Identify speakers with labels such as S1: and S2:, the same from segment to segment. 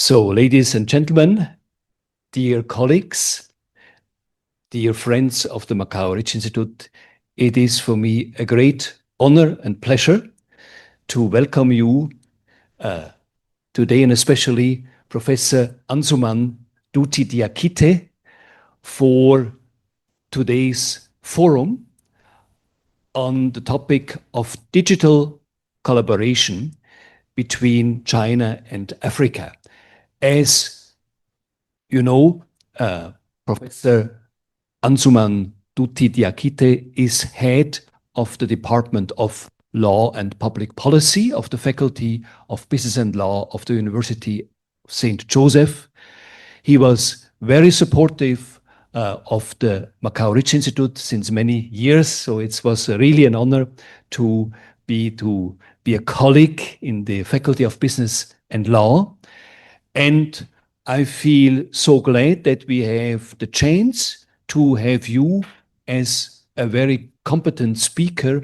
S1: So, ladies and gentlemen, dear colleagues, dear friends of the Macau Ricci Institute, it is for me a great honor and pleasure to welcome you today, and especially Professor Ansoumane Douty DIAKITE for today's forum on the topic of digital collaboration between China and Africa. As you know, Professor Ansoumane Douty DIAKITE is head of the Department of Law and Public Policy of the Faculty of Business and Law of the University of St. Joseph. He was very supportive of the Macau Ricci Institute since many years, so it was really an honor to be a colleague in the Faculty of Business and Law. And I feel so glad that we have the chance to have you as a very competent speaker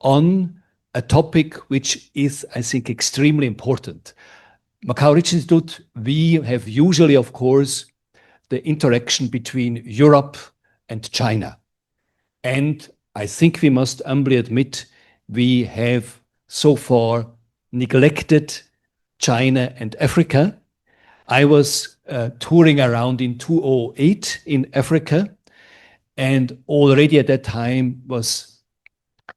S1: on a topic which is, I think, extremely important. Macau Ricci Institute, we have usually, of course, the interaction between Europe and China. And I think we must humbly admit we have so far neglected China and Africa. I was touring around in 2008 in Africa, and already at that time was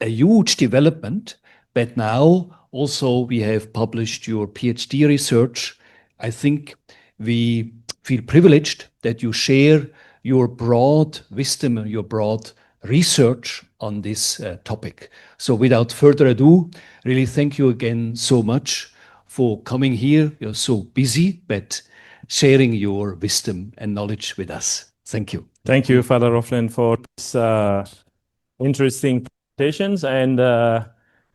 S1: a huge development. But now also we have published your PhD research. I think we feel privileged that you share your broad wisdom and your broad research on this topic. So without further ado, really thank you again so much for coming here. You're so busy, but sharing your wisdom and knowledge with us. Thank you.
S2: Thank you, Father Roflen, for this interesting presentations, and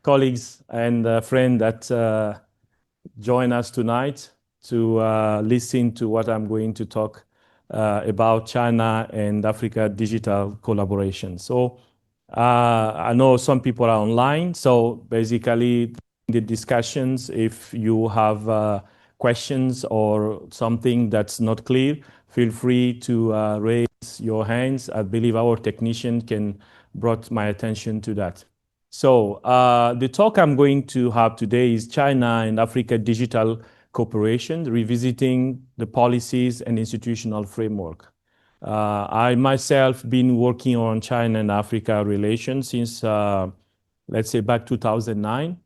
S2: colleagues and friends that join us tonight to listen to what I'm going to talk about China and Africa digital collaboration. So I know some people are online, so basically the discussions, if you have questions or something that's not clear, feel free to raise your hands. I believe our technician can brought my attention to that. So the talk I'm going to have today is China and Africa digital cooperation, revisiting the policies and institutional framework. I myself been working on China and Africa relations since, let's say, back 2009.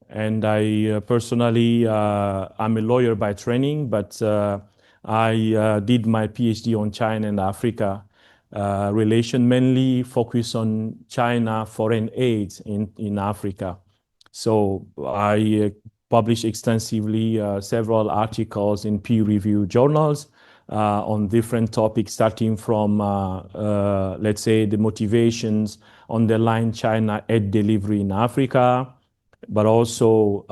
S2: And I personally, I'm a lawyer by training, but I did my PhD on China and Africa relation, mainly focused on China foreign aid in Africa. So I published extensively several articles in peer-reviewed journals on different topics, starting from, let's say, the motivations underlying China aid delivery in Africa. But also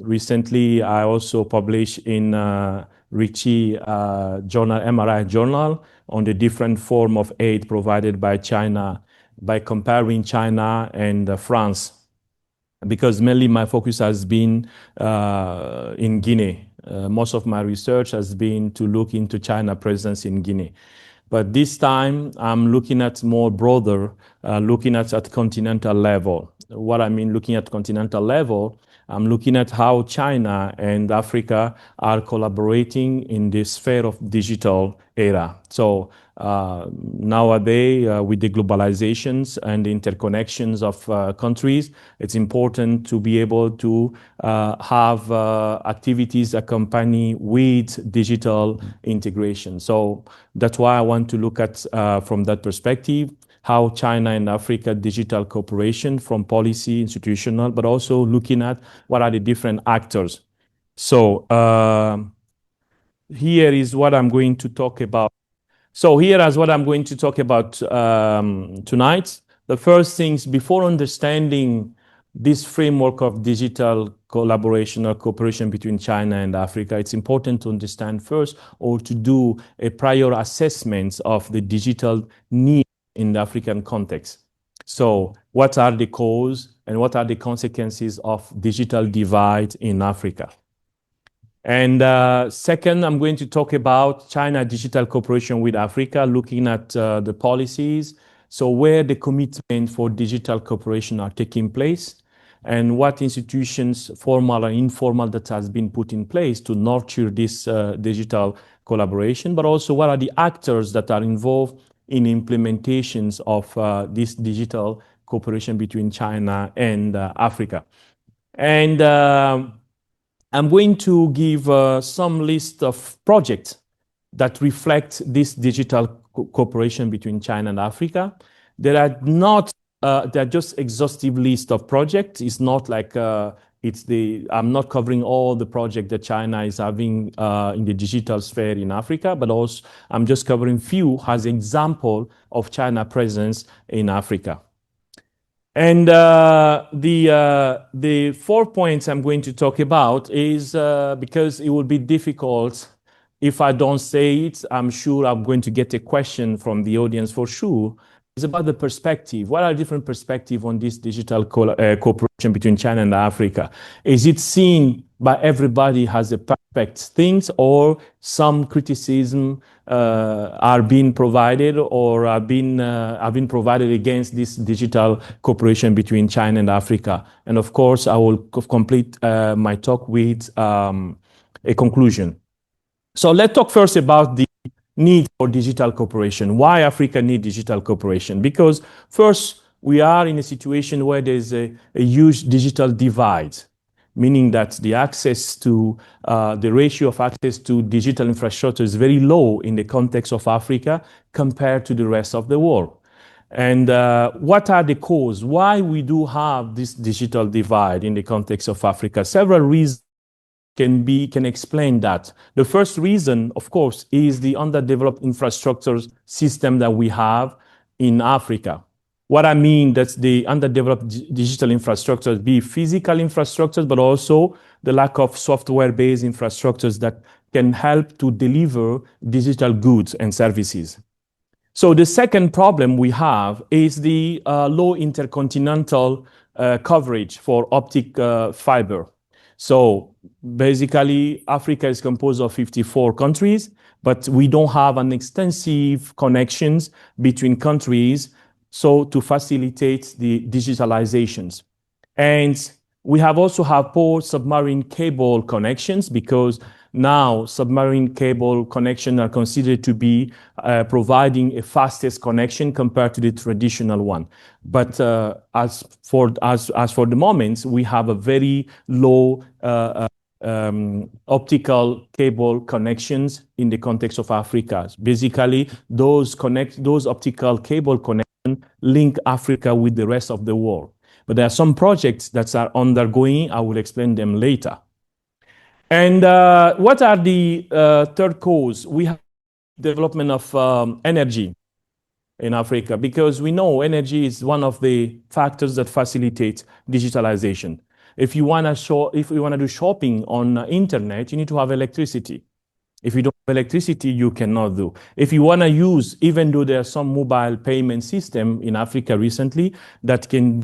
S2: recently, I also published in Ricci journal, MRI journal, on the different form of aid provided by China by comparing China and France, because mainly my focus has been in Guinea. Most of my research has been to look into China presence in Guinea. But this time, I'm looking at more broader, looking at continental level. What I mean looking at continental level, I'm looking at how China and Africa are collaborating in the sphere of digital era. So nowadays, with the globalizations and the interconnections of countries, it's important to be able to have activities accompany with digital integration. So that's why I want to look at, from that perspective, how China and Africa digital cooperation from policy, institutional, but also looking at what are the different actors. So here is what I'm going to talk about. So here is what I'm going to talk about tonight. The first things, before understanding this framework of digital collaboration or cooperation between China and Africa, it's important to understand first, or to do a prior assessment of the digital need in the African context. So what are the causes and what are the consequences of digital divide in Africa? And second, I'm going to talk about China digital cooperation with Africa, looking at the policies, so where the commitment for digital cooperation are taking place, and what institutions, formal and informal, that has been put in place to nurture this digital collaboration, but also what are the actors that are involved in implementations of this digital cooperation between China and Africa. And I'm going to give some list of projects that reflect this digital cooperation between China and Africa. There are not, they're just exhaustive list of projects. It's not like I'm not covering all the projects that China is having in the digital sphere in Africa, but also I'm just covering few as example of China presence in Africa. And the 4 points I'm going to talk about is because it will be difficult if I don't say it. I'm sure I'm going to get a question from the audience for sure. It's about the perspective. What are different perspectives on this digital cooperation between China and Africa? Is it seen by everybody as a perfect thing, or some criticism are being provided or have been provided against this digital cooperation between China and Africa? And of course, I will complete my talk with a conclusion. So let's talk first about the need for digital cooperation. Why Africa needs digital cooperation? Because first, we are in a situation where there's a huge digital divide, meaning that the access to the ratio of access to digital infrastructure is very low in the context of Africa compared to the rest of the world. And what are the causes? Why we do have this digital divide in the context of Africa? Several reasons can explain that. The first reason, of course, is the underdeveloped infrastructure system that we have in Africa. What I mean, that's the underdeveloped digital infrastructure, be physical infrastructures, but also the lack of software-based infrastructures that can help to deliver digital goods and services. So the second problem we have is the low intercontinental coverage for optic fiber. So basically, Africa is composed of 54 countries, but we don't have an extensive connections between countries, so to facilitate the digitalizations. And we also have poor submarine cable connections, because now submarine cable connections are considered to be providing a fastest connection compared to the traditional one. But as for the moment, we have a very low optical cable connections in the context of Africa. Basically, those optical cable connections link Africa with the rest of the world. But there are some projects that are undergoing. I will explain them later. And what are the third cause? We have development of energy in Africa, because we know energy is one of the factors that facilitate digitalization. If you want to do shopping on the internet, you need to have electricity. If you don't have electricity, you cannot do. If you want to use, even though there are some mobile payment system in Africa recently that can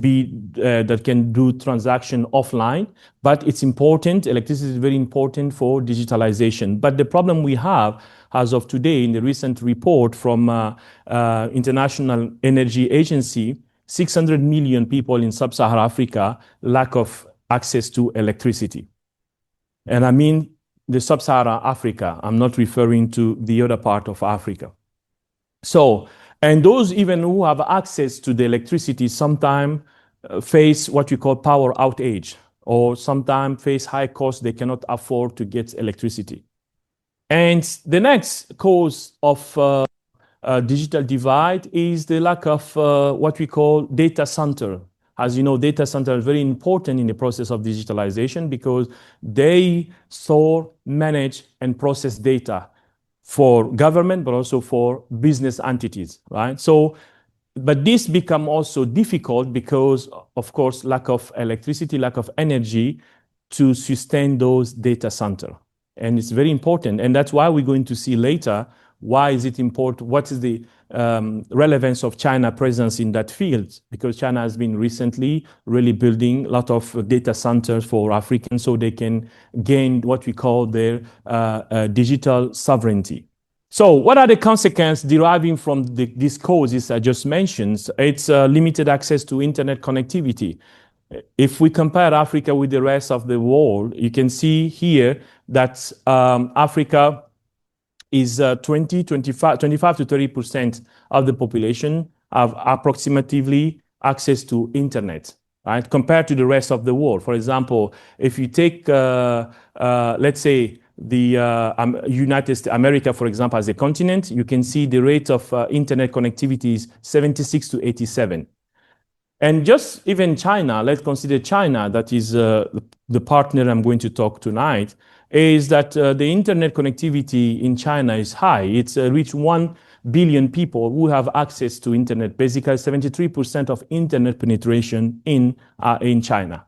S2: do transaction offline, but it's important. Electricity is very important for digitalization. But the problem we have as of today, in the recent report from International Energy Agency, 600 million people in sub-Saharan Africa lack of access to electricity. And I mean the sub-Saharan Africa. I'm not referring to the other part of Africa. So, and those even who have access to the electricity sometimes face what we call power outage, or sometimes face high costs. They cannot afford to get electricity. And the next cause of digital divide is the lack of what we call data center. As you know, data centers are very important in the process of digitalization, because they store, manage, and process data for government, but also for business entities, right? So, but this become also difficult because, of course, lack of electricity, lack of energy to sustain those data centers. And it's very important. And that's why we're going to see later Why is it important? What is the relevance of China presence in that field? Because China has been recently really building a lot of data centers for Africans so they can gain what we call their digital sovereignty. So what are the consequences deriving from these causes I just mentioned? It's limited access to internet connectivity. If we compare Africa with the rest of the world, you can see here that Africa is 25 to 30% of the population have approximately access to internet, right? Compared to the rest of the world. For example, if you take, let's say, the United States, America, for example, as a continent, you can see the rate of internet connectivity is 76 to 87. And just even China, let's consider China, that is the partner I'm going to talk tonight, is that the internet connectivity in China is high. It's reached 1 billion people who have access to internet, basically 73% of internet penetration in China.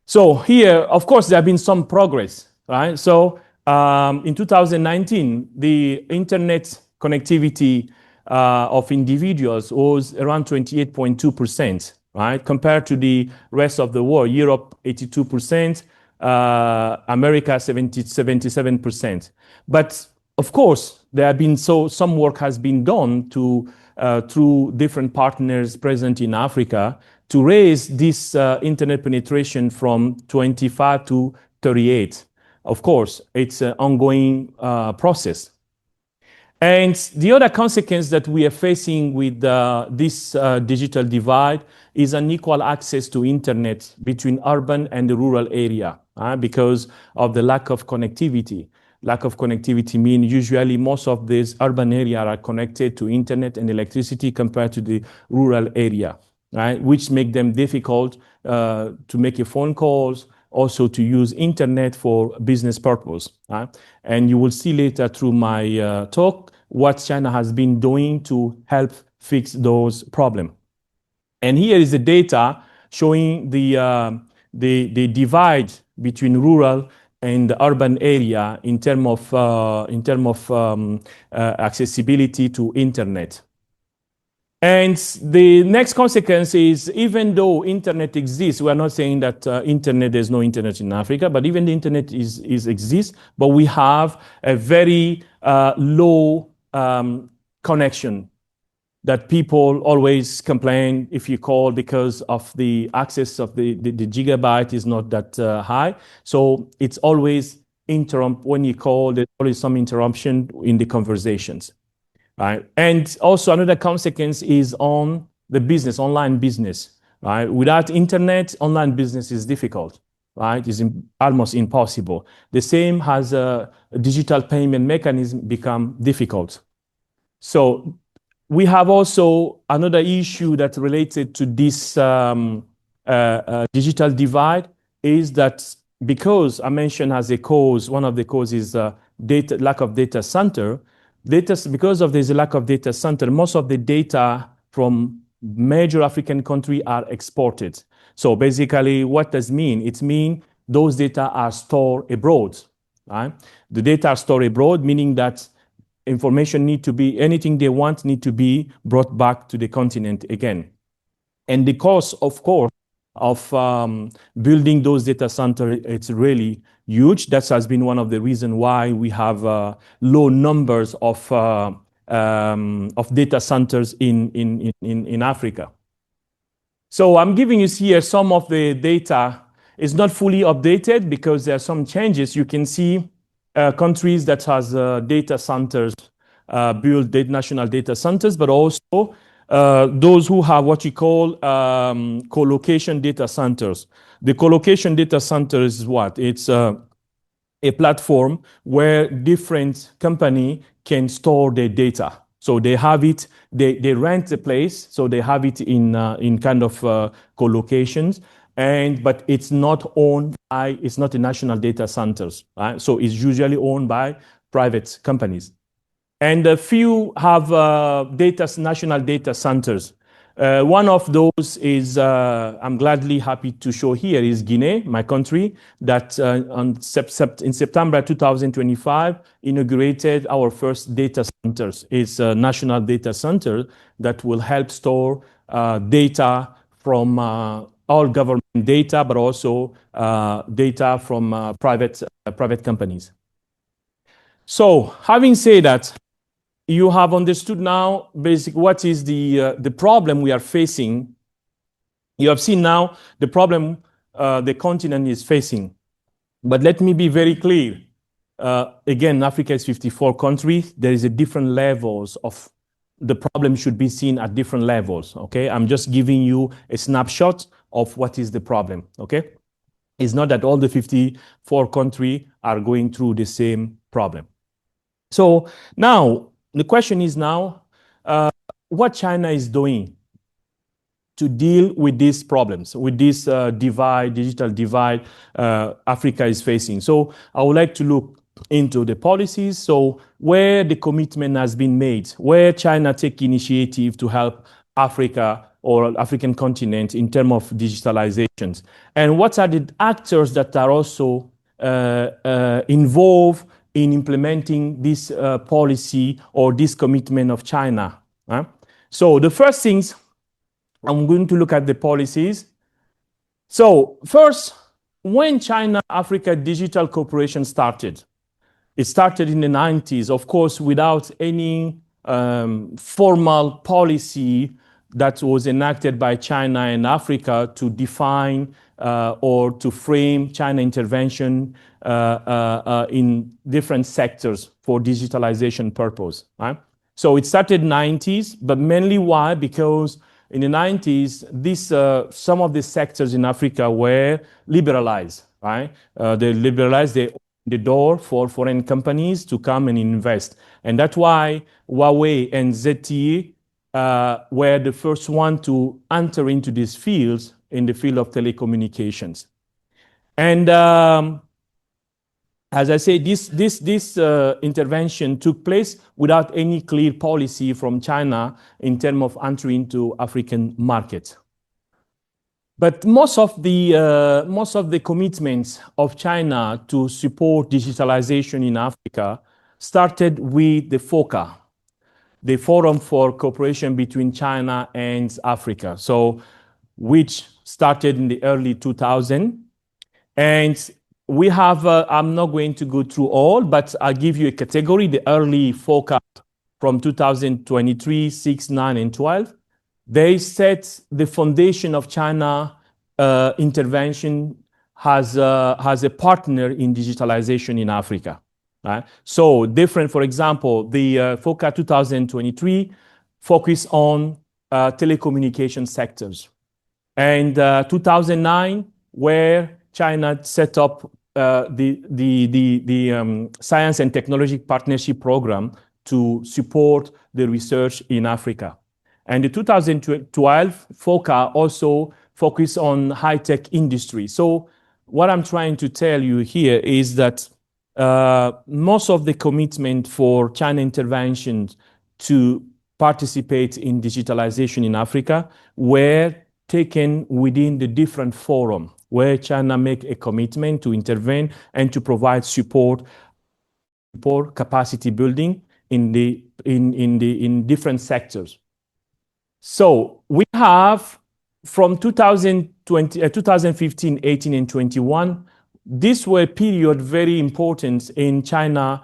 S2: So here, of course, there have been some progress, right? So in 2019, the internet connectivity of individuals was around 28.2%, right? Compared to the rest of the world, Europe 82%, America 77%. But of course, there have been some work has been done to through different partners present in Africa to raise this internet penetration from 25 to 38. Of course, it's an ongoing process. And the other consequence that we are facing with this digital divide is unequal access to internet between urban and the rural area because of the lack of connectivity. Lack of connectivity means usually most of these urban areas are connected to internet and electricity compared to the rural area, right? Which make them difficult to make a phone calls, also to use internet for business purpose. And you will see later through my talk what China has been doing to help fix those problems. And here is the data showing the divide between rural and the urban area in terms of accessibility to internet. And the next consequence is, even though internet exists, we are not saying that there's no internet in Africa, but even the internet exists, but we have a very low connection that people always complain if you call because of the access of the gigabyte is not that high. So it's always interrupt when you call, there's always some interruption in the conversations. Right. And also another consequence is on the business, online business, right? Without internet, online business is difficult, right? It's almost impossible. The same has a digital payment mechanism become difficult. So we have also another issue that related to this digital divide is that because I mentioned as a cause, one of the causes is lack of data center. Because of this lack of data center, most of the data from major African countries are exported. So basically, what does it mean? It means those data are stored abroad. Right? The data are stored abroad, meaning that information anything they want need to be brought back to the continent again. And the cost, of course, of building those data centers, it's really huge. That has been one of the reasons why we have low numbers of data centers in Africa. So I'm giving you here some of the data. It's not fully updated because there are some changes. You can see countries that has data centers, build national data centers, but also those who have what you call co-location data centers. The co-location data center is what? It's a platform where different company can store their data. So they have it, they rent a place, so they have it in kind of co-locations, but it's not owned by, it's not a national data centers, right? So it's usually owned by private companies. And a few have national data centers. One of those is, I'm gladly happy to show here, is Guinea, my country, that in September 2025 inaugurated our first data centers. It's a national data center that will help store data from all government data, but also data from private companies. So, having said that, you have understood now basically what is the problem we are facing. You have seen now the problem the continent is facing. But let me be very clear. Again, Africa is 54 countries. There is a different levels of the problem should be seen at different levels. Okay, I'm just giving you a snapshot of what is the problem. Okay, it's not that all the 54 countries are going through the same problem. So now the question is now what China is doing to deal with these problems, with this digital divide Africa is facing. So I would like to look into the policies. So where the commitment has been made, where China take initiative to help Africa or African continent in terms of digitalizations, and what are the actors that are also involved in implementing this policy or this commitment of China. So the first things, I'm going to look at the policies. So first, when China-Africa Digital Cooperation started, it started in the 90s, of course, without any formal policy that was enacted by China and Africa to define or to frame China intervention in different sectors for digitalization purpose. Right? So it started in the 90s, but mainly why? Because in the 90s, some of the sectors in Africa were liberalized. Right? They liberalized the door for foreign companies to come and invest. And that's why Huawei and ZTE were the first one to enter into these fields in the field of telecommunications. And as I say, this intervention took place without any clear policy from China in terms of entry into African markets. But most of the commitments of China to support digitalization in Africa started with the FOCA, the Forum for Cooperation between China and Africa, so which started in the early 2000s. And we have, I'm not going to go through all, but I'll give you a category, the early FOCA from 2023, 6, 9, and 12. They set the foundation of China intervention as a partner in digitalization in Africa. Right? So different, for example, the FOCA 2023 focus on telecommunication sectors. And 2009, where China set up the Science and Technology Partnership Program to support the research in Africa. And the 2012 FOCA also focused on high-tech industry. So what I'm trying to tell you here is that most of the commitment for China interventions to participate in digitalization in Africa were taken within the different forum where China make a commitment to intervene and to provide support capacity building in different sectors. So we have from 2015, 18, and 21, these were period very important in China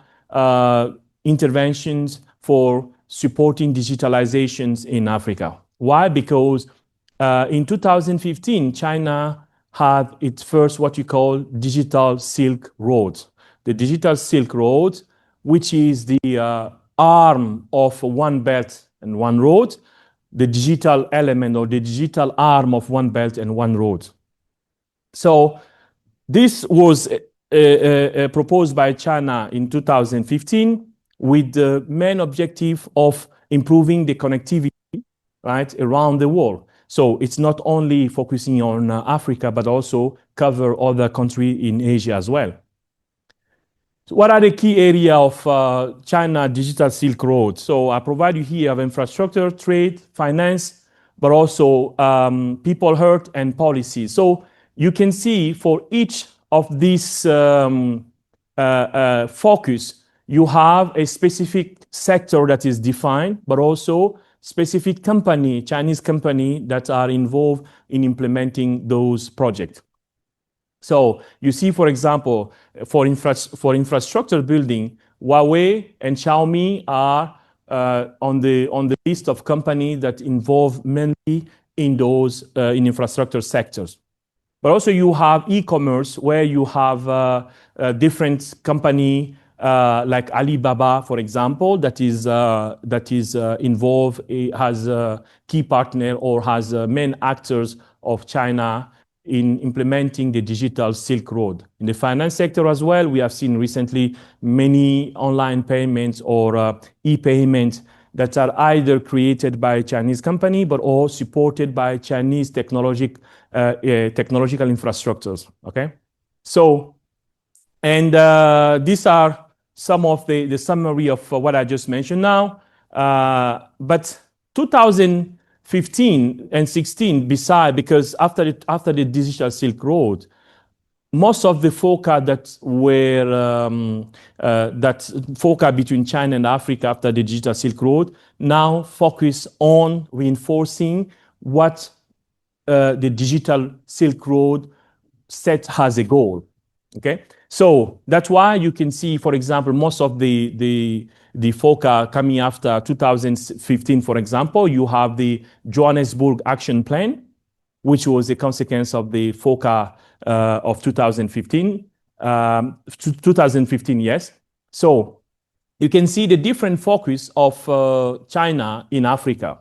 S2: interventions for supporting digitalizations in Africa. Why? Because in 2015, China had its first what you call digital Silk Road. The digital Silk Road, which is the arm of One Belt and One Road, the digital element or the digital arm of One Belt and One Road. So this was proposed by China in 2015 with the main objective of improving the connectivity right around the world. So it's not only focusing on Africa, but also cover other countries in Asia as well. So what are the key areas of China Digital Silk Road? So I provide you here of infrastructure, trade, finance, but also people health and policy. So you can see for each of these focus, you have a specific sector that is defined, but also specific company, Chinese company that are involved in implementing those projects. So you see, for example, for infrastructure building, Huawei and Xiaomi are on the list of companies that involve mainly in those in infrastructure sectors. But also you have e-commerce where you have different company like Alibaba, for example, that is involved, has a key partner or has main actors of China in implementing the digital Silk Road. In the finance sector as well, we have seen recently many online payments or e-payments that are either created by Chinese company, but all supported by Chinese technological infrastructures, okay? So, and these are some of the summary of what I just mentioned now. But 2015 and 16, because after the digital Silk Road, most of the FOCA that were FOCA between China and Africa after the digital Silk Road now focus on reinforcing what the digital Silk Road set as a goal. Okay, so that's why you can see, for example, most of the FOCA coming after 2015. For example, you have the Johannesburg Action Plan, which was a consequence of the FOCA of 2015. 2015, yes. So you can see the different focus of China in Africa.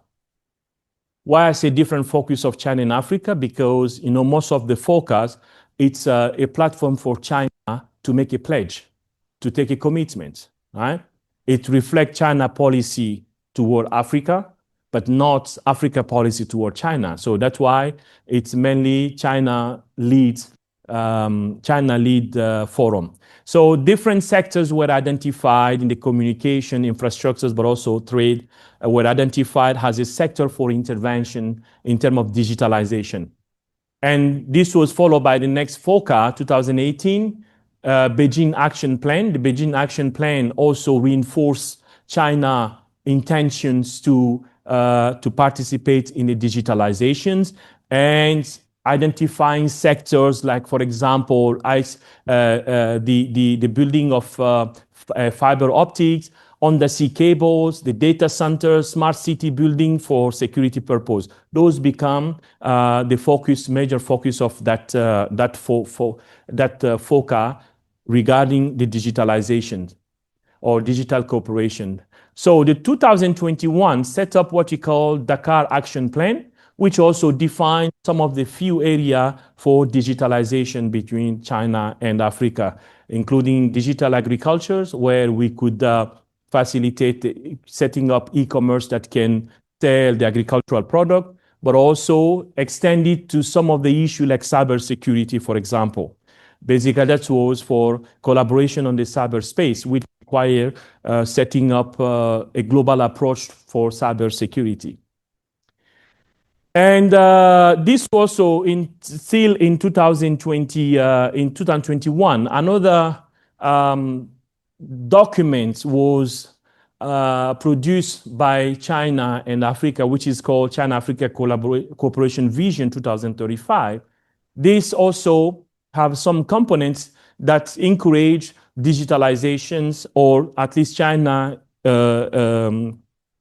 S2: Why I say different focus of China in Africa? Because most of the FOCAs, it's a platform for China to make a pledge, to take a commitment. Right? It reflects China policy toward Africa, but not Africa policy toward China. So that's why it's mainly China lead forum. So different sectors were identified in the communication infrastructures, but also trade were identified as a sector for intervention in terms of digitalization. And this was followed by the next FOCA, 2018, Beijing Action Plan. The Beijing Action Plan also reinforced China intentions to participate in the digitalizations and identifying sectors like, for example, the building of fiber optics, undersea cables, the data centers, smart city building for security purpose. Those become the major focus of that FOCA regarding the digitalization or digital cooperation. So the 2021 set up what you call Dakar Action Plan, which also defined some of the few areas for digitalization between China and Africa, including digital agricultures, where we could facilitate setting up e-commerce that can sell the agricultural product, but also extend it to some of the issues like cybersecurity, for example. Basically, that was for collaboration on the cyberspace, which require setting up a global approach for cybersecurity. And this also still in 2021, another document was produced by China and Africa, which is called China-Africa Cooperation Vision 2035. This also have some components that encourage digitalizations, or at least China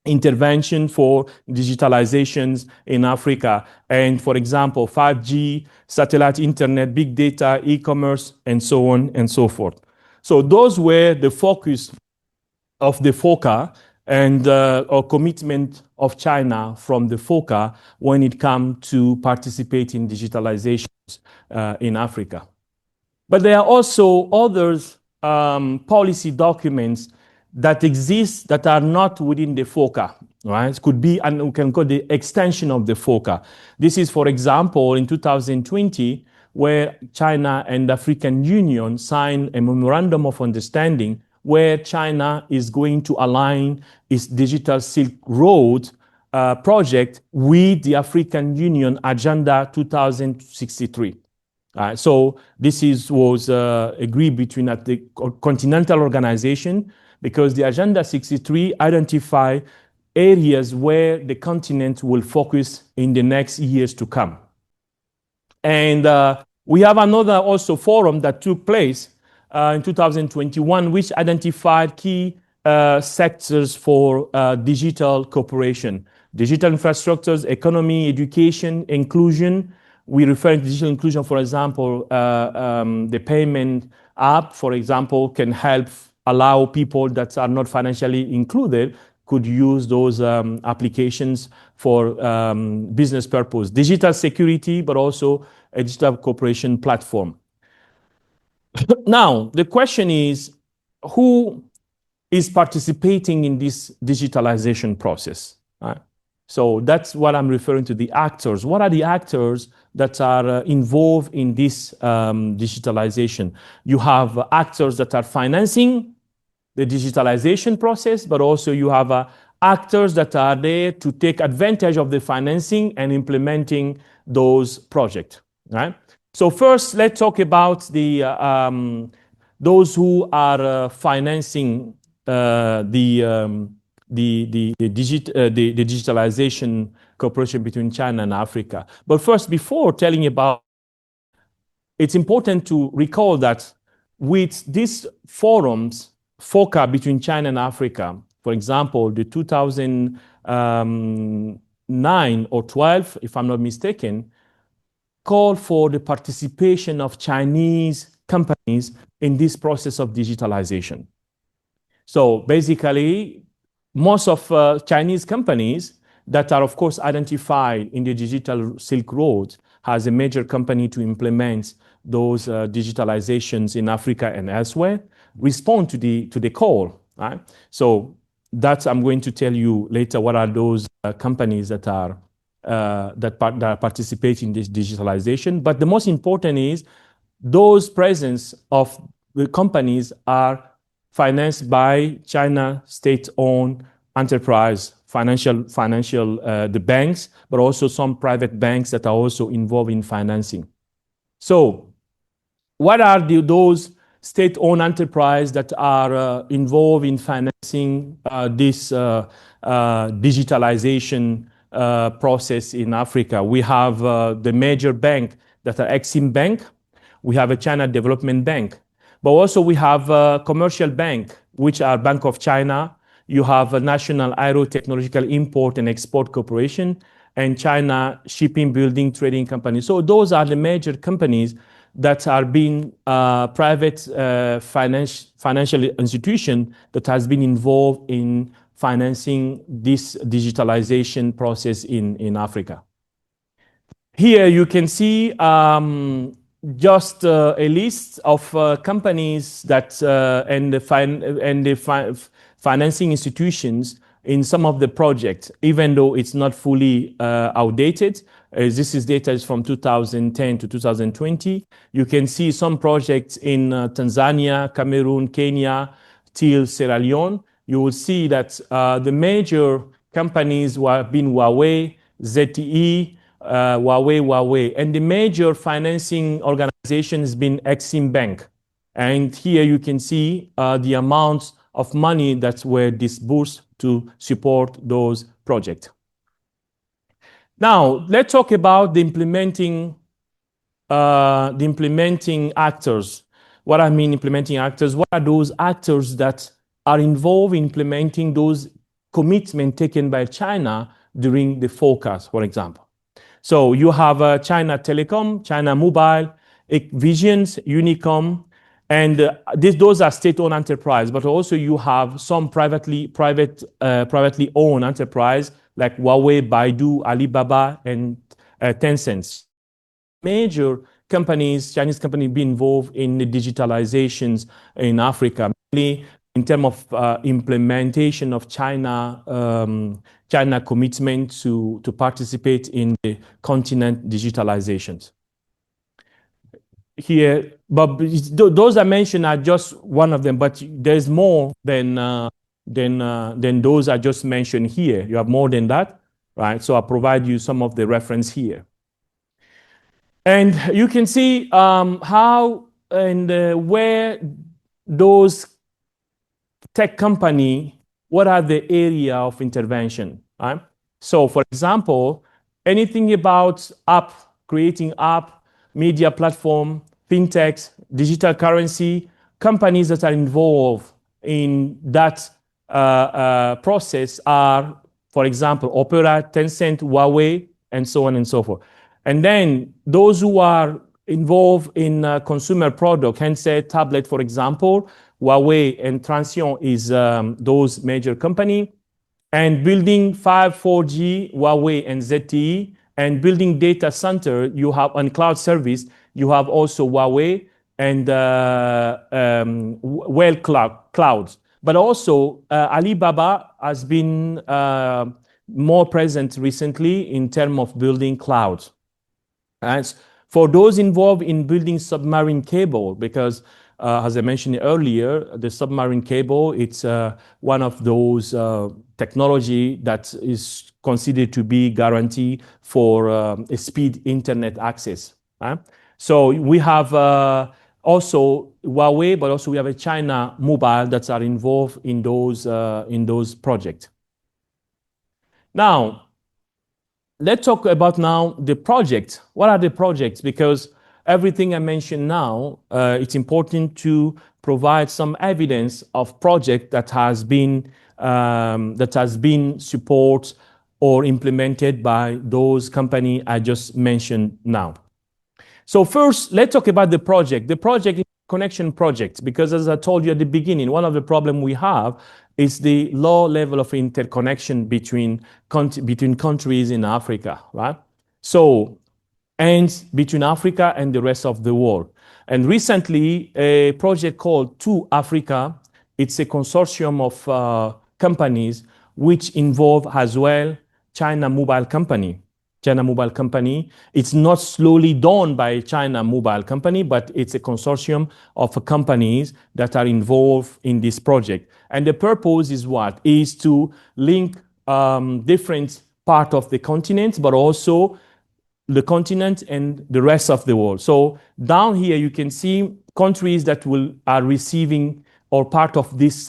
S2: intervention for digitalizations in Africa. And for example, 5G, satellite internet, big data, e-commerce, and so on and so forth. So those were the focus of the FOCA and or commitment of China from the FOCA when it comes to participate in digitalizations in Africa. But there are also others policy documents that exist that are not within the FOCA, right? It could be, and we can call the extension of the FOCA. This is, for example, in 2020, where China and the African Union signed a memorandum of understanding where China is going to align its digital Silk Road project with the African Union Agenda 2063. So this was agreed between the continental organization, because the Agenda 63 identify areas where the continent will focus in the next years to come. And we have another also forum that took place in 2021, which identified key sectors for digital cooperation: digital infrastructures, economy, education, inclusion. We refer to digital inclusion, for example, the payment app, for example, can help allow people that are not financially included could use those applications for business purpose. Digital security, but also a digital cooperation platform. Now, the question is, who is participating in this digitalization process? Right? So that's what I'm referring to, the actors. What are the actors that are involved in this digitalization? You have actors that are financing the digitalization process, but also you have actors that are there to take advantage of the financing and implementing those projects. Right? So first, let's talk about the those who are financing the digitalization cooperation between China and Africa. But first, before telling about, it's important to recall that with these forums, FOCA between China and Africa, for example, the 2009 or 12, if I'm not mistaken, called for the participation of Chinese companies in this process of digitalization. So basically, most of Chinese companies that are, of course, identified in the digital Silk Road as a major company to implement those digitalizations in Africa and elsewhere, respond to the call. Right? So that's, I'm going to tell you later what are those companies that are that participate in this digitalization. But the most important is those presence of the companies are financed by China state-owned enterprise, the banks, but also some private banks that are also involved in financing. So what are those state-owned enterprise that are involved in financing this digitalization process in Africa? We have the major bank that are Exim Bank. We have a China Development Bank. But also we have a commercial bank, which are Bank of China. You have a National Aero Technological Import and Export Corporation and China Shipping Building Trading Company. So those are the major companies that are being private financial institution that has been involved in financing this digitalization process in Africa. Here you can see just a list of companies that and the financing institutions in some of the projects, even though it's not fully outdated. This is data is from 2010 to 2020. You can see some projects in Tanzania, Cameroon, Kenya, till Sierra Leone. You will see that the major companies have been Huawei, ZTE, Huawei, and the major financing organization has been Exim Bank. And here you can see the amounts of money that were disbursed to support those projects. Now, let's talk about the implementing actors. What I mean implementing actors, what are those actors that are involved in implementing those commitments taken by China during the forecast, for example? So you have China Telecom, China Mobile, Visions, Unicom, and those are state-owned enterprise. But also you have some privately owned enterprise like Huawei, Baidu, Alibaba, and Tencent. Major companies, Chinese companies, be involved in the digitalizations in Africa, mainly in terms of implementation of China commitment to participate in the continent digitalizations. Here, but those I mentioned are just one of them, but there's more than those I just mentioned here. You have more than that. right? So I'll provide you some of the reference here. And you can see how and where those tech company, what are the area of intervention, right? So for example, anything about app, creating app, media platform, fintechs, digital currency, companies that are involved in that process are, for example, Opera, Tencent, Huawei, and so on and so forth. And then those who are involved in consumer product, handset, tablet, for example, Huawei and Transsion is those major company. And building 4G, Huawei and ZTE, and building data center, you have on cloud service, you have also Huawei and Well Clouds. But also Alibaba has been more present recently in terms of building clouds. And for those involved in building submarine cable, because as I mentioned earlier, the submarine cable, it's one of those technology that is considered to be guarantee for a speed internet access. So we have also Huawei, but also we have a China Mobile that are involved in those projects. Now, let's talk about now the project. What are the projects? Because everything I mentioned now, it's important to provide some evidence of project that has been supported or implemented by those companies I just mentioned now. So first, let's talk about the project. The project is a connection project, because as I told you at the beginning, one of the problems we have is the low level of interconnection between countries in Africa, right? So, and between Africa and the rest of the world. And recently, a project called To Africa, it's a consortium of companies which involve as well China Mobile Company. China Mobile Company. It's not solely done by China Mobile Company, but it's a consortium of companies that are involved in this project. And the purpose is what? Is to link different parts of the continent, but also the continent and the rest of the world. So down here, you can see countries that are receiving or part of these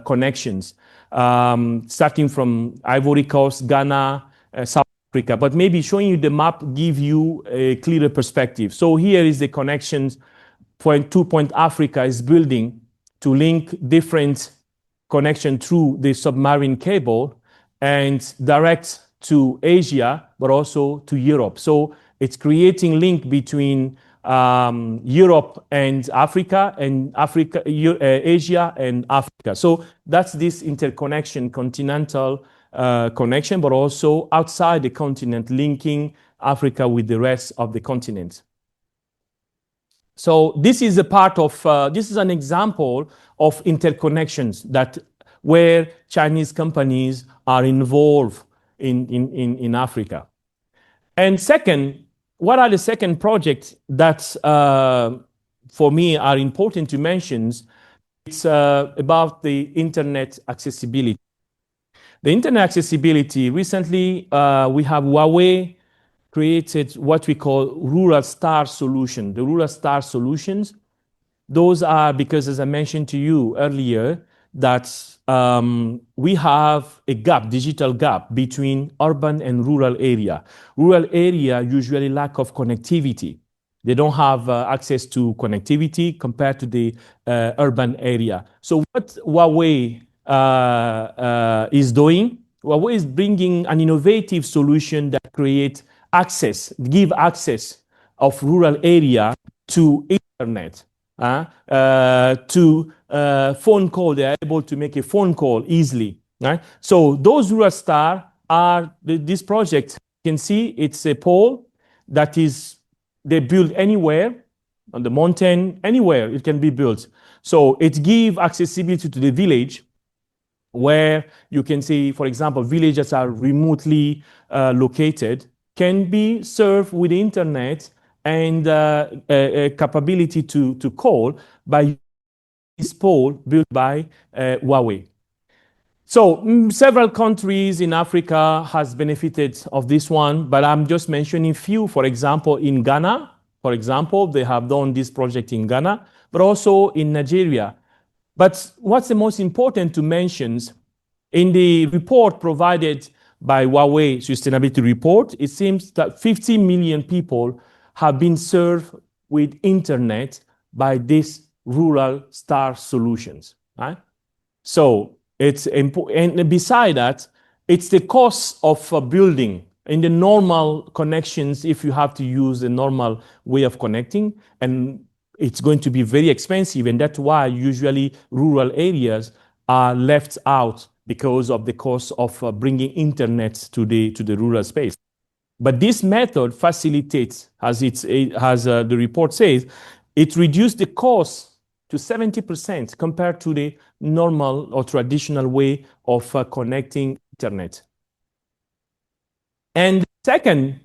S2: connections, starting from Ivory Coast, Ghana, South Africa. But maybe showing you the map give you a clearer perspective. So here is the connections point Africa is building to link different connection through the submarine cable and direct to Asia, but also to Europe. So it's creating link between Europe and Africa, Asia and Africa. So that's this interconnection, continental connection, but also outside the continent, linking Africa with the rest of the continent. So this is a part of, this is an example of interconnections where Chinese companies are involved in Africa. And second, what are the second projects that for me are important to mention? It's about the internet accessibility. The internet accessibility, recently we have Huawei created what we call Rural Star Solution. The Rural Star Solutions, those are because, as I mentioned to you earlier, that we have a gap, digital gap between urban and rural area. Rural area usually lack of connectivity. They don't have access to connectivity compared to the urban area. So what Huawei is doing, Huawei is bringing an innovative solution that creates access, give access of rural area to internet, to phone call. They are able to make a phone call easily. Right? So those rural star are this project. You can see it's a pole that is they build anywhere on the mountain, anywhere it can be built. So it gives accessibility to the village, where you can see, for example, villages are remotely located, can be served with the internet and a capability to call by this pole built by Huawei. So several countries in Africa has benefited of this one, but I'm just mentioning few. For example, in Ghana, for example, they have done this project in Ghana, but also in Nigeria. But what's the most important to mention in the report provided by Huawei Sustainability Report, it seems that 50 million people have been served with internet by these rural star solutions, right? So it's important. And beside that, it's the cost of building in the normal connections if you have to use a normal way of connecting, and it's going to be very expensive, and that's why usually rural areas are left out because of the cost of bringing internet to the rural space. But this method facilitates, as the report says, it reduced the cost to 70% compared to the normal or traditional way of connecting internet. And the second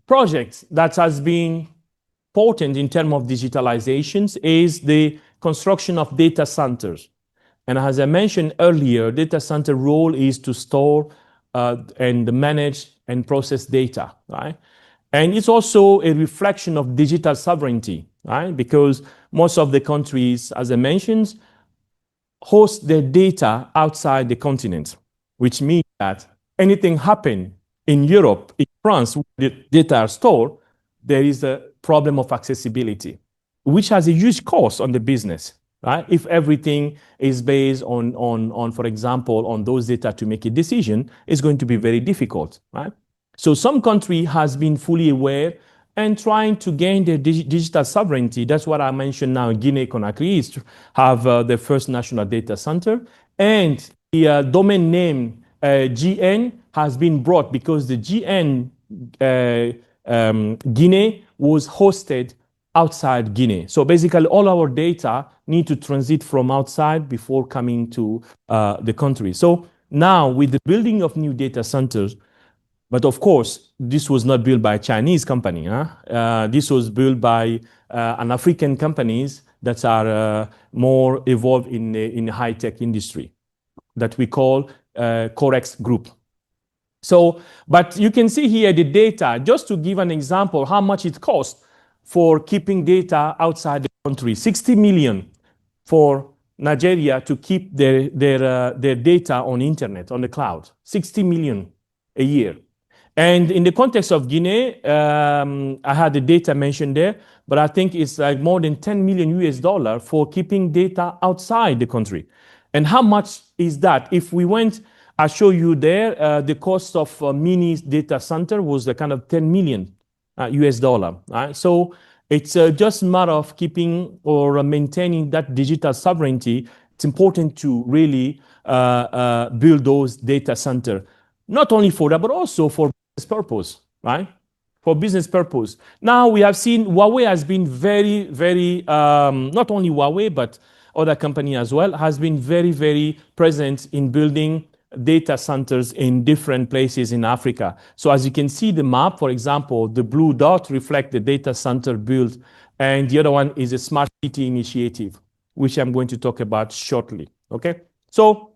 S2: project that has been important in terms of digitalizations is the construction of data centers. And as I mentioned earlier, data center role is to store and manage and process data, right? And it's also a reflection of digital sovereignty, right? Because most of the countries, as I mentioned, host their data outside the continent, which means that anything happen in Europe, in France, where the data are stored, there is a problem of accessibility, which has a huge cost on the business, right? If everything is based on, for example, on those data to make a decision, it's going to be very difficult, right? So some country has been fully aware and trying to gain their digital sovereignty. That's what I mentioned now. Guinea-Conakry is to have the first national data center. And the domain name GN has been brought because the GN Guinea was hosted outside Guinea. So basically all our data need to transit from outside before coming to the country. So now with the building of new data centers, but of course, this was not built by a Chinese company. This was built by an African companies that are more evolved in the high-tech industry that we call Corex Group. So, but you can see here the data, just to give an example, how much it costs for keeping data outside the country. 60 million for Nigeria to keep their data on internet, on the cloud. 60 million a year. And in the context of Guinea, I had the data mentioned there, but I think it's like more than 10 million US dollar for keeping data outside the country. And how much is that? If we went, I show you there, the cost of a mini data center was the kind of 10 million US dollar. Right? So it's just a matter of keeping or maintaining that digital sovereignty. It's important to really build those data center, not only for that, but also for business purpose, right? For business purpose. Now we have seen Huawei has been very, very, not only Huawei, but other company as well, has been very, very present in building data centers in different places in Africa. So as you can see the map, for example, the blue dot reflect the data center built, and the other one is a smart city initiative, which I'm going to talk about shortly, okay? So,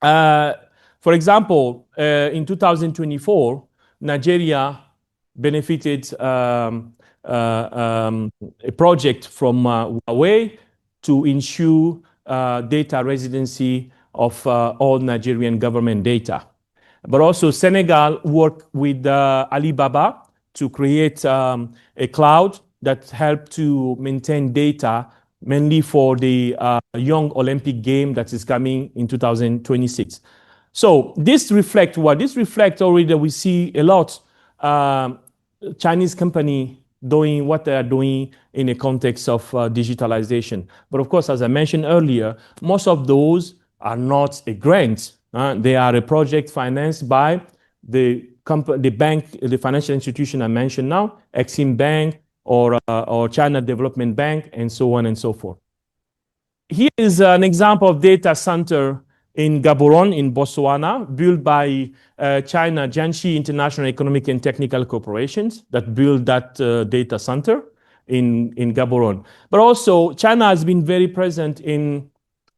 S2: for example, in 2024, Nigeria benefited a project from Huawei to ensure data residency of all Nigerian government data. But also Senegal worked with Alibaba to create a cloud that helped to maintain data mainly for the young Olympic game that is coming in 2026. So this reflects what? This reflects already that we see a lot Chinese company doing what they are doing in a context of digitalization. But of course, as I mentioned earlier, most of those are not a grant. They are a project financed by the bank, the financial institution I mentioned now, Exim Bank or China Development Bank, and so on and so forth. Here is an example of data center in Gaborone, in Botswana, built by China Jiangxi International Economic and Technical Corporations that built that data center in Gaborone. But also, China has been very present in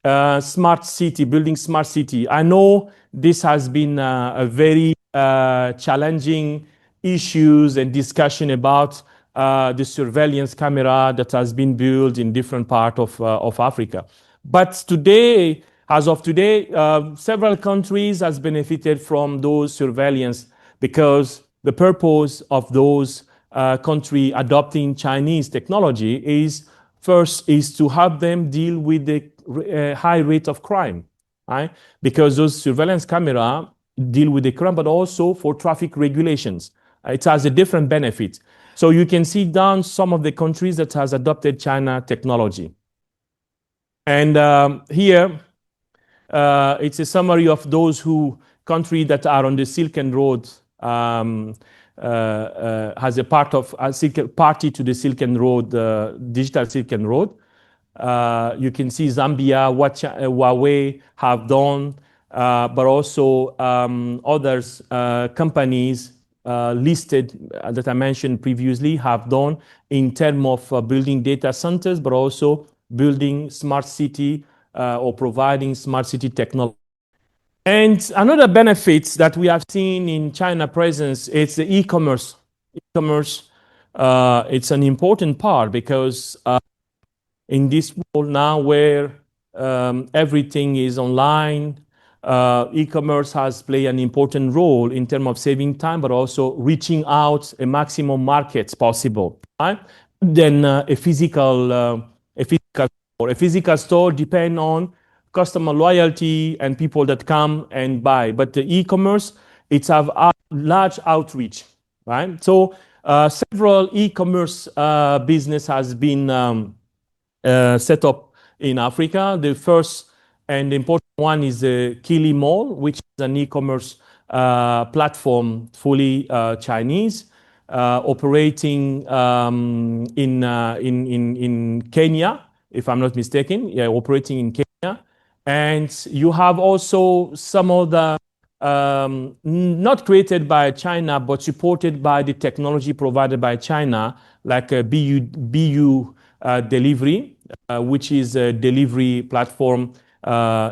S2: smart city, building smart city. I know this has been a very challenging issues and discussion about the surveillance camera that has been built in different part of Africa. But today, as of today, several countries has benefited from those surveillance because the purpose of those country adopting Chinese technology is first is to help them deal with the high rate of crime, right? Because those surveillance camera deal with the crime, but also for traffic regulations. It has a different benefit. So you can see down some of the countries that has adopted China technology. And here, it's a summary of those countries that are on the Silk Road has a part of a party to the Silk Road, digital Silk Road. You can see Zambia, what Huawei have done, but also others companies listed that I mentioned previously have done in terms of building data centers, but also building smart city or providing smart city technology. And another benefit that we have seen in China presence is the e-commerce. E-commerce, it's an important part because in this world now where everything is online, e-commerce has played an important role in terms of saving time, but also reaching out a maximum markets possible. Right? Then a physical store. A physical store depend on customer loyalty and people that come and buy. But the e-commerce, it's have a large outreach, right? So several e-commerce business has been set up in Africa. The first and important one is the Kili Mall, which is an e-commerce platform fully Chinese, operating in Kenya, if I'm not mistaken. Yeah, operating in Kenya. And you have also some of the not created by China, but supported by the technology provided by China, like BU Delivery, which is a delivery platform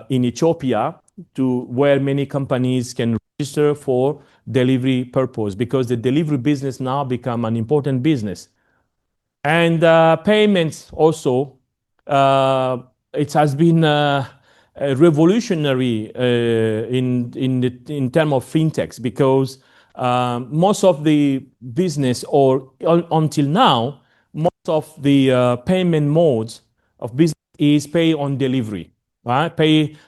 S2: in Ethiopia to where many companies can register for delivery purpose because the delivery business now become an important business. And payments also, it has been revolutionary in terms of fintechs because most of the business or until now, most of the payment modes of business is pay on delivery, right?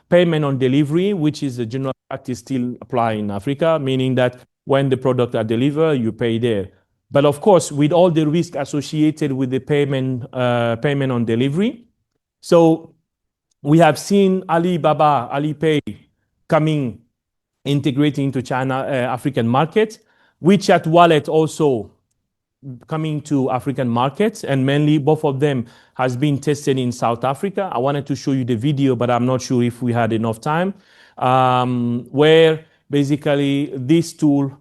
S2: Payment on delivery, which is a general practice still apply in Africa, meaning that when the product are delivered, you pay there. But of course, with all the risk associated with the payment on delivery, so we have seen Alibaba, Alipay coming, integrating into China African market. WeChat wallet also coming to African markets, and mainly both of them has been tested in South Africa. I wanted to show you the video, but I'm not sure if we had enough time, where basically this tool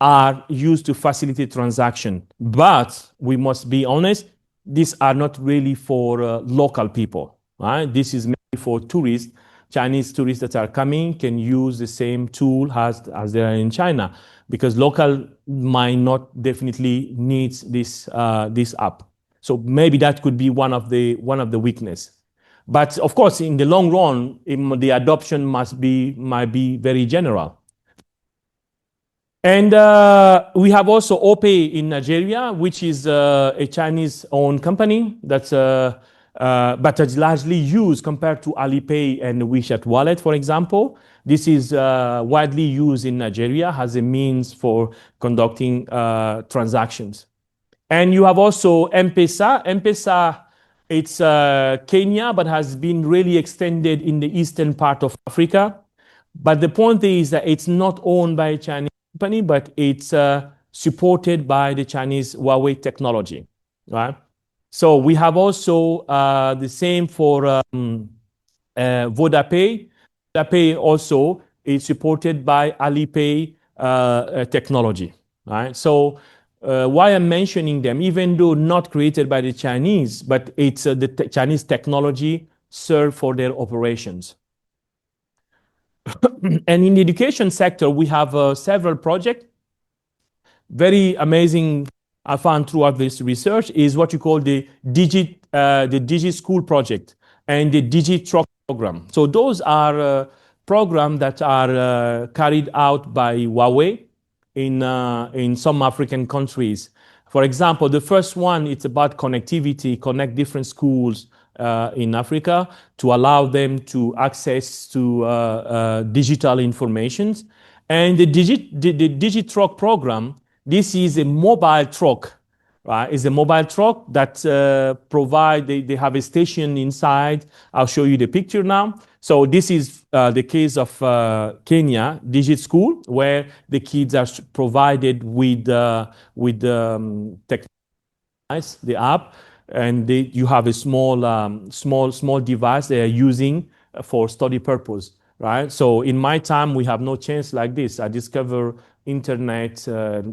S2: are used to facilitate transaction. But we must be honest, these are not really for local people, right? This is mainly for tourists. Chinese tourists that are coming can use the same tool as they are in China because local might not definitely needs this app. So maybe that could be one of the weakness. But of course, in the long run, the adoption might be very general. And we have also OPay in Nigeria, which is a Chinese-owned company that's but it's largely used compared to Alipay and WeChat wallet, for example. This is widely used in Nigeria as a means for conducting transactions. And you have also M-Pesa. M-Pesa, it's Kenya, but has been really extended in the eastern part of Africa. But the point is that it's not owned by a Chinese company, but it's supported by the Chinese Huawei technology, right? So we have also the same for Vodapay. Vodapay also is supported by Alipay technology, right? So why I'm mentioning them, even though not created by the Chinese, but it's the Chinese technology serve for their operations. And in the education sector, we have several projects. Very amazing, I found throughout this research, is what you call the Digi School project and the Digi Truck program. So those are programs that are carried out by Huawei in some African countries. For example, the first one, it's about connectivity, connect different schools in Africa to allow them to access to digital informations. And the DigiTruck program, this is a mobile truck, right? It's a mobile truck that they have a station inside. I'll show you the picture now. So this is the case of Kenya Digit School, where the kids are provided with technology, the app, and you have a small device they are using for study purpose, right? So in my time, we have no chance like this. I discovered internet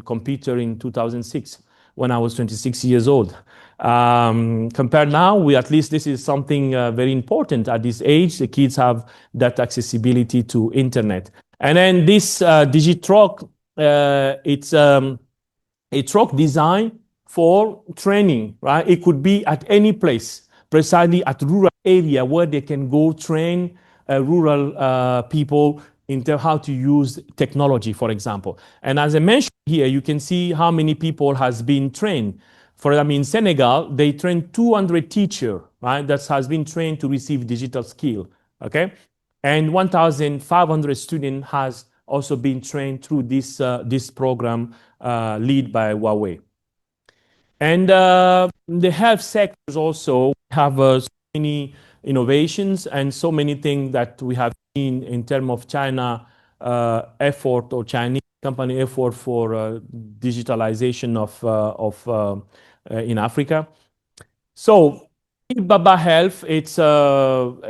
S2: computer in 2006 when I was 26 years old. Compared now, at least this is something very important at this age. The kids have that accessibility to internet. And then this DigiTruck, it's a truck designed for training, right? It could be at any place, precisely at rural area where they can go train rural people into how to use technology, for example. And as I mentioned here, you can see how many people has been trained. For example, in Senegal, they trained 200 teachers, right? That has been trained to receive digital skill, okay? And 1,500 students has also been trained through this program led by Huawei. And the health sectors also have so many innovations and so many things that we have seen in terms of China effort or Chinese company effort for digitalization in Africa. So Alibaba Health, it's Alibaba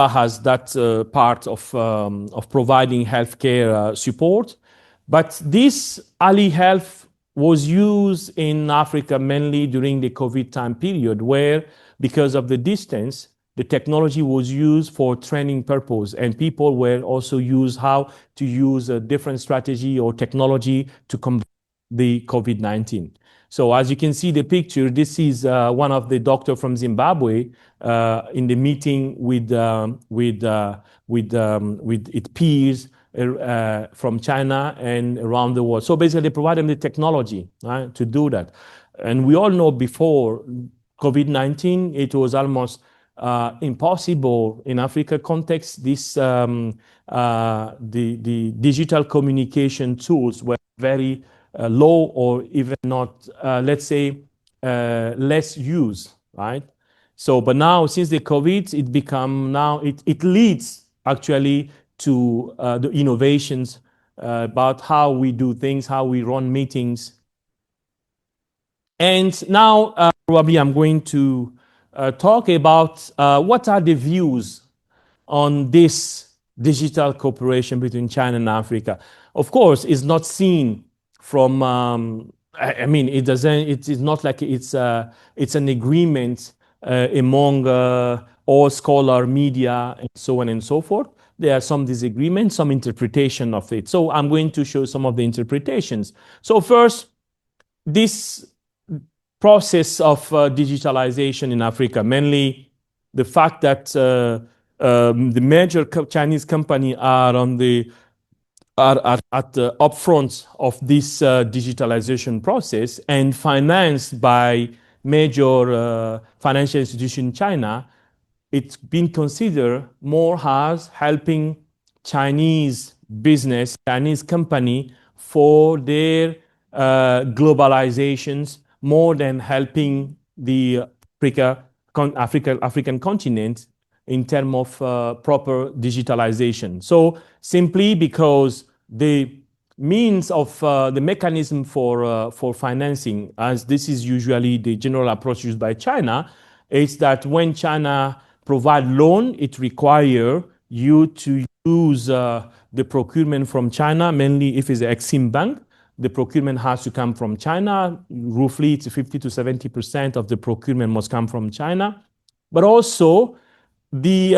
S2: has that part of providing healthcare support, but this Ali Health was used in Africa mainly during the COVID time period, where because of the distance, the technology was used for training purpose, and people were also used how to use a different strategy or technology to combat the COVID-19. So as you can see the picture, this is one of the doctors from Zimbabwe in the meeting with its peers from China and around the world. So basically, they provide them the technology, right, to do that. And we all know before COVID-19, it was almost impossible in Africa context. The digital communication tools were very low or even not, let's say, less used, right? So, but now since the COVID, it leads actually to the innovations about how we do things, how we run meetings. And now probably I'm going to talk about what are the views on this digital cooperation between China and Africa. Of course, it's not seen from, I mean, it is not like it's an agreement among all scholar, media, and so on and so forth. There are some disagreements, some interpretation of it. So I'm going to show some of the interpretations. So first, this process of digitalization in Africa, mainly the fact that the major Chinese companies are at the upfront of this digitalization process and financed by major financial institutions in China. It's been considered more as helping Chinese business, Chinese company for their globalizations more than helping the African continent in terms of proper digitalization. So simply because the means of the mechanism for financing, as this is usually the general approach used by China, is that when China provide loan, it require you to use the procurement from China, mainly if it's an Exim Bank. The procurement has to come from China. Roughly, it's 50 to 70% of the procurement must come from China. but also the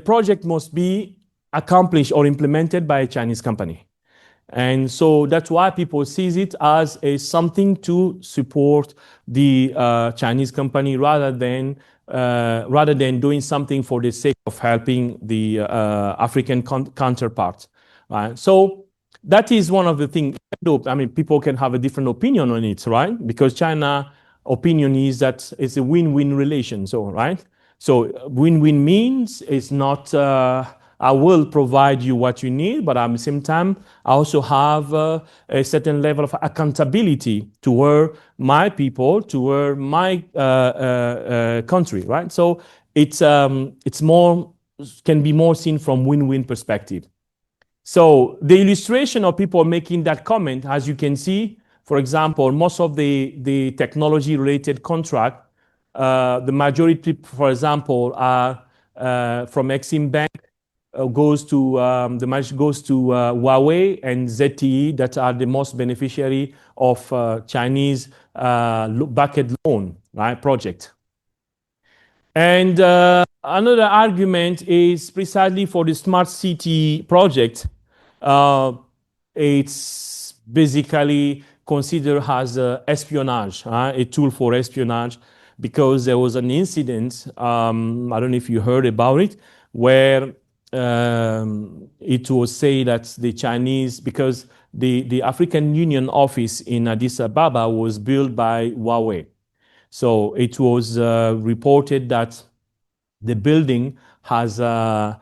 S2: project must be accomplished or implemented by a Chinese company. And so that's why people see it as something to support the Chinese company rather than doing something for the sake of helping the African counterparts. Right? So that is one of the things. I mean, people can have a different opinion on it, right? Because China opinion is that it's a win-win relation. So, right? So win-win means it's not. I will provide you what you need, but at the same time, I also have a certain level of accountability toward my people, toward my country, right? So it's more can be more seen from win-win perspective. So the illustration of people making that comment, as you can see, for example, most of the technology-related contract, the majority, for example, are from Exim Bank, goes to Huawei and ZTE that are the most beneficiary of Chinese backed loan, right, project. And another argument is precisely for the smart city project. It's basically considered as espionage, a tool for espionage, because there was an incident, I don't know if you heard about it, where it was said that the Chinese, because the African Union office in Addis Ababa was built by Huawei. So it was reported that the building has a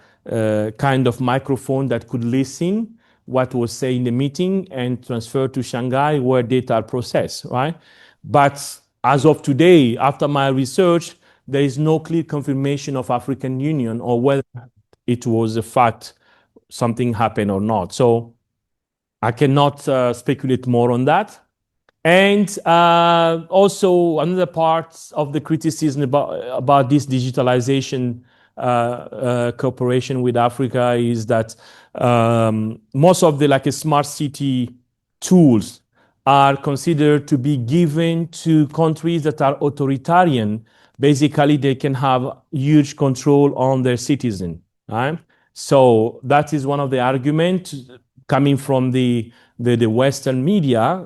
S2: kind of microphone that could listen what was said in the meeting and transfer to Shanghai where data are processed, right? But as of today, after my research, there is no clear confirmation of African Union or whether it was a fact something happened or not. So I cannot speculate more on that. And also another part of the criticism about this digitalization cooperation with Africa is that most of the smart city tools are considered to be given to countries that are authoritarian. Basically, they can have huge control on their citizens. Right? So that is one of the arguments coming from the Western media,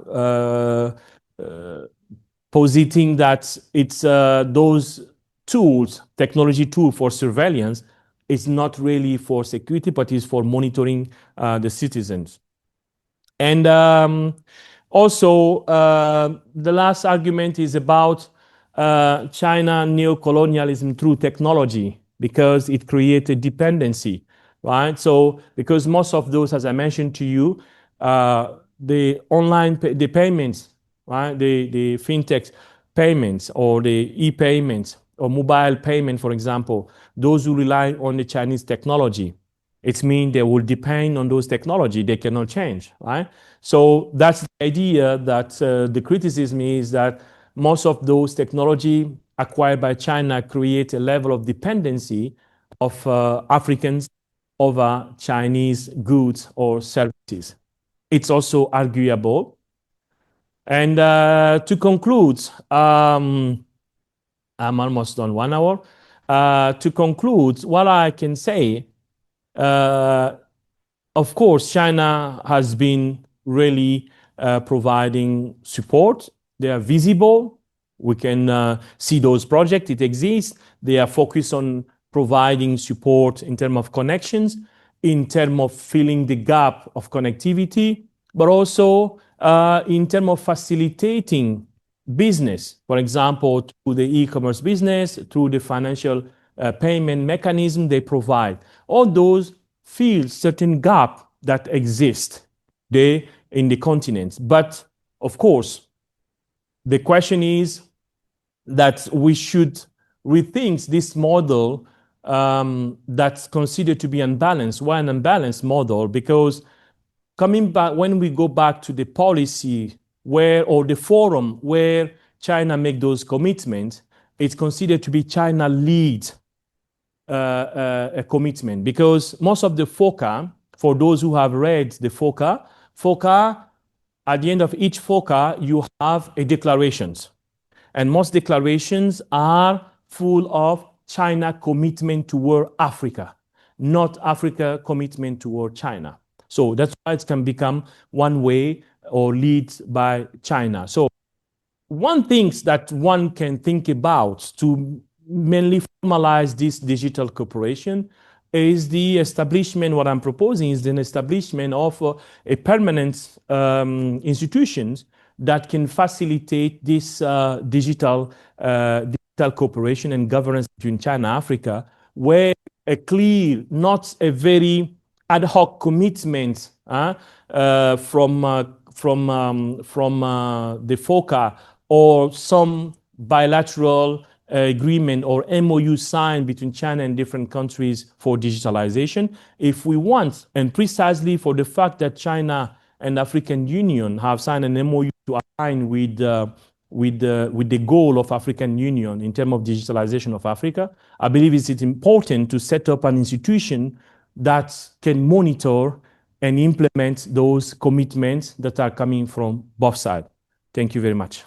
S2: positing that it's those tools, technology tool for surveillance, is not really for security, but is for monitoring the citizens. And also, the last argument is about China neocolonialism through technology, because it created dependency, right? So, because most of those, as I mentioned to you, the online the payments, right? The fintech payments or the e-payments or mobile payment, for example, those who rely on the Chinese technology, it means they will depend on those technology. They cannot change, right? So that's the idea that the criticism is that most of those technology acquired by China create a level of dependency of Africans over Chinese goods or services. It's also arguable. And to conclude, I'm almost done 1 hour. To conclude, what I can say, of course, China has been really providing support. They are visible. We can see those projects. It exists. They are focused on providing support in terms of connections, in terms of filling the gap of connectivity, but also in terms of facilitating business, for example, through the e-commerce business, through the financial payment mechanism they provide. All those fill certain gap that exist there in the continent. But of course, the question is that we should rethink this model that's considered to be unbalanced. Why an unbalanced model? Because coming back, when we go back to the policy where, or the forum where China make those commitments, it's considered to be China lead a commitment, because most of the FOCA, for those who have read the FOCA, at the end of each FOCA, you have a declarations. And most declarations are full of China commitment toward Africa, not Africa commitment toward China. So that's why it can become one way or lead by China. So one thing that one can think about to mainly formalize this digital cooperation is the establishment, what I'm proposing is the establishment of a permanent institutions that can facilitate this digital cooperation and governance between China and Africa, where a clear, not a very ad hoc commitment from the FOCA or some bilateral agreement or MOU signed between China and different countries for digitalization. If we want, and precisely for the fact that China and African Union have signed an MOU to align with the goal of African Union in terms of digitalization of Africa, I believe it's important to set up an institution that can monitor and implement those commitments that are coming from both sides. Thank you very much.